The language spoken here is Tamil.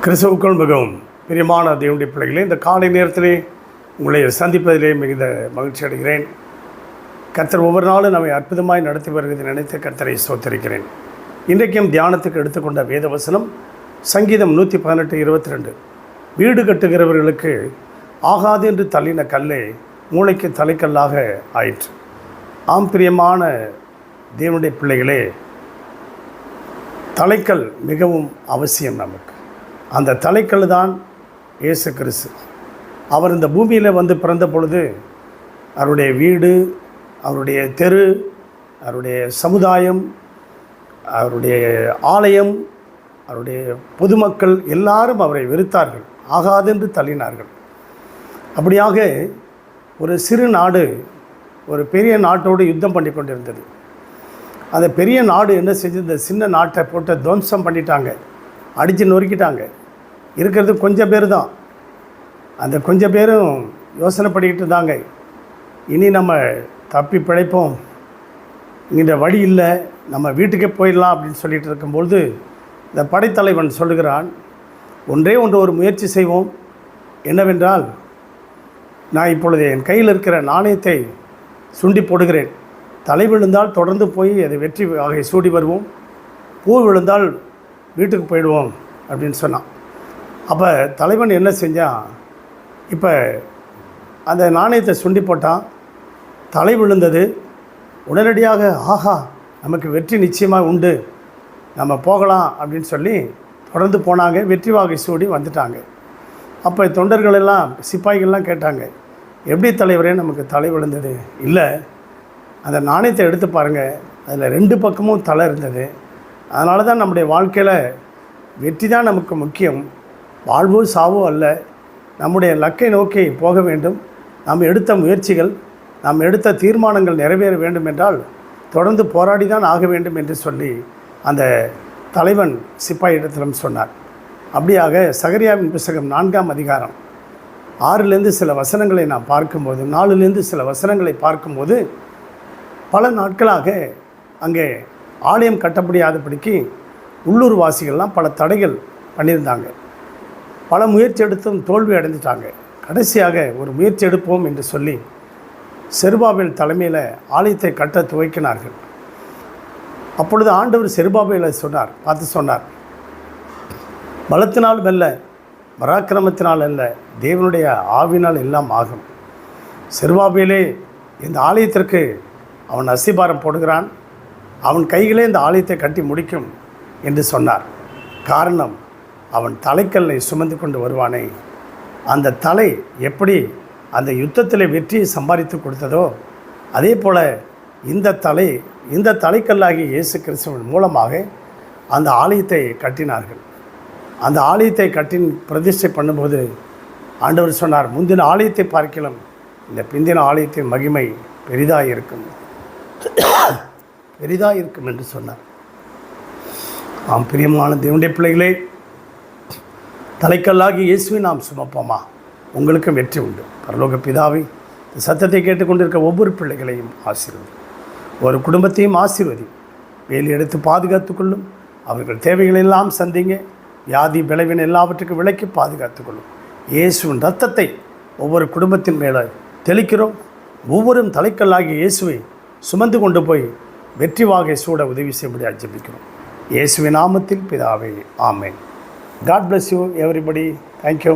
கிறிஸ்துவுக்குள் மிகவும் பிரியமான தேவனுடைய பிள்ளைகளே, இந்த காலை நேரத்திலே உங்களை சந்திப்பதிலே மிகுந்த மகிழ்ச்சி அடைகிறேன். கர்த்தர் ஒவ்வொரு நாளும் நம்மை அற்புதமாய் நடத்தி வருவதை நினைத்து கர்த்தரை ஸ்தோத்திரிக்கிறேன். இன்றைக்கும் தியானத்துக்கு எடுத்துக்கொண்ட வேத வசனம் சங்கீதம் 118:22. வீடு கட்டுகிறவர்களுக்கு ஆகாது என்று தள்ளின கல்லே மூளைக்கு தலைக்கல்லாக ஆயிற்று. ஆம் பிரியமான தேவனுடைய பிள்ளைகளே, தலைக்கல் மிகவும் அவசியம் நமக்கு. அந்த தலைக்கல் தான் இயேசு கிறிஸ்து. அவர் இந்த பூமியில் வந்து பிறந்த பொழுது அவருடைய வீடு, அவருடைய தெரு, அவருடைய சமுதாயம், அவருடைய ஆலயம், அவருடைய பொதுமக்கள் எல்லாரும் அவரை வெறுத்தார்கள், ஆகாதென்று தள்ளினார்கள். அப்படியாக ஒரு சிறு நாடு ஒரு பெரிய நாட்டோடு யுத்தம் பண்ணி கொண்டிருந்தது. அந்த பெரிய நாடு என்ன செஞ்சு இந்த சின்ன நாட்டை போட்டு துவம்சம் பண்ணிட்டாங்க, அடித்து நொறுக்கிட்டாங்க. இருக்கிறது கொஞ்சம் பேர் தான். அந்த கொஞ்சம் பேரும் யோசனை பண்ணிக்கிட்டு இருந்தாங்க, இனி நம்ம தப்பி பிழைப்போம், இங்கே வழி இல்லை, நம்ம வீட்டுக்கே போயிடலாம் அப்படின்னு சொல்லிட்டு இருக்கும்பொழுது இந்த படைத்தலைவன் சொல்லுகிறான், ஒன்றே ஒரு முயற்சி செய்வோம். என்னவென்றால், நான் இப்பொழுது என் கையில் இருக்கிற நாணயத்தை சுண்டி போடுகிறேன். தலை விழுந்தால் தொடர்ந்து போய் அதை வெற்றி வகை சூடி வருவோம், பூ விழுந்தால் வீட்டுக்கு போயிடுவோம் அப்படின்னு சொன்னான். அப்போ தலைவன் என்ன செஞ்சான், இப்போ அந்த நாணயத்தை சுண்டி போட்டான், தலை விழுந்தது. உடனடியாக ஆஹா, நமக்கு வெற்றி நிச்சயமாக உண்டு, நம்ம போகலாம் அப்படின்னு சொல்லி தொடர்ந்து போனாங்க. வெற்றி வாகை சூடி வந்துட்டாங்க. அப்போ தொண்டர்கள் எல்லாம், சிப்பாய்கள்லாம் கேட்டாங்க, எப்படி தலைவரே நமக்கு தலை விழுந்தது? இல்லை, அந்த நாணயத்தை எடுத்து பாருங்கள், அதில் 2 பக்கமும் தலை இருந்தது. அதனால தான் நம்முடைய வாழ்க்கையில் வெற்றி தான் நமக்கு முக்கியம், வாழ்வோ சாவோ அல்ல. நம்முடைய லக்கை நோக்கி போக வேண்டும். நாம் எடுத்த முயற்சிகள், நாம் எடுத்த தீர்மானங்கள் நிறைவேற வேண்டும் என்றால் தொடர்ந்து போராடி தான் ஆக வேண்டும் என்று சொல்லி அந்த தலைவன் சிப்பாயிடத்திலும் சொன்னார். அப்படியாக சகரியாவின் புத்தகம் 4ஆம் அதிகாரம் 6லேருந்து சில வசனங்களை நாம் பார்க்கும்போது, 4லேருந்து சில வசனங்களை பார்க்கும்போது, பல நாட்களாக அங்கே ஆலயம் கட்டப்படியாதபடிக்கு உள்ளூர் வாசிகள்லாம் பல தடைகள் பண்ணியிருந்தாங்க. பல முயற்சி எடுத்தும் தோல்வி அடைஞ்சிட்டாங்க. கடைசியாக ஒரு முயற்சி எடுப்போம் என்று சொல்லி செருபாபேல் தலைமையில் ஆலயத்தை கட்ட துவக்கினார்கள். அப்பொழுது ஆண்டவர் செருபாபேலை சொன்னார், பலத்தினால் வெல்ல, பராக்கிரமத்தினால் அல்ல, தேவனுடைய ஆவினால் எல்லாம் ஆகும். செருபாபேலே இந்த ஆலயத்திற்கு அவன் அஸ்திபாரம் போடுகிறான், அவன் கைகளே இந்த ஆலயத்தை கட்டி முடிக்கும் என்று சொன்னார். காரணம், அவன் தலைக்கல்லை சுமந்து கொண்டு வருவானே, அந்த தலை எப்படி அந்த யுத்தத்தில் வெற்றியை சம்பாதித்து கொடுத்ததோ, அதே போல் இந்த தலைக்கல்லாகிய இயேசு கிறிஸ்துவின் மூலமாக அந்த ஆலயத்தை கட்டினார்கள். அந்த ஆலயத்தை பிரதிஷ்டை பண்ணும்போது ஆண்டவர் சொன்னார், முந்தின ஆலயத்தை பார்க்கலாம், இந்த பிந்தின ஆலயத்தின் மகிமை பெரிதாக இருக்கும் என்று சொன்னார். ஆம் பிரியமான தேவனுடைய பிள்ளைகளே, தலைக்கல்லாகி இயேசுவை நாம் சுமப்போமா, உங்களுக்கும் வெற்றி உண்டு. பரலோக பிதாவை, சத்தத்தை கேட்டுக்கொண்டிருக்க ஒவ்வொரு பிள்ளைகளையும் ஆசீர்வதி, ஒரு குடும்பத்தையும் ஆசீர்வதி, வேலி எடுத்து பாதுகாத்துக்கொள்ளும். அவர்கள் தேவைகளெல்லாம் சந்திங்க, வியாதி விளைவின் எல்லாவற்றுக்கும் விலக்கி பாதுகாத்துக்கொள்ளும். இயேசுவின் இரத்தத்தை ஒவ்வொரு குடும்பத்தின் மேலே தெளிக்கிறோம். ஒவ்வொரு தலைக்கல்லாகி இயேசுவை சுமந்து கொண்டு போய் வெற்றி வாகை சூட உதவி செய்யும்படி ஜெபிக்கிறோம். இயேசுவின் நாமத்தில் பிதாவே, ஆமென். God bless you everybody. Thank you.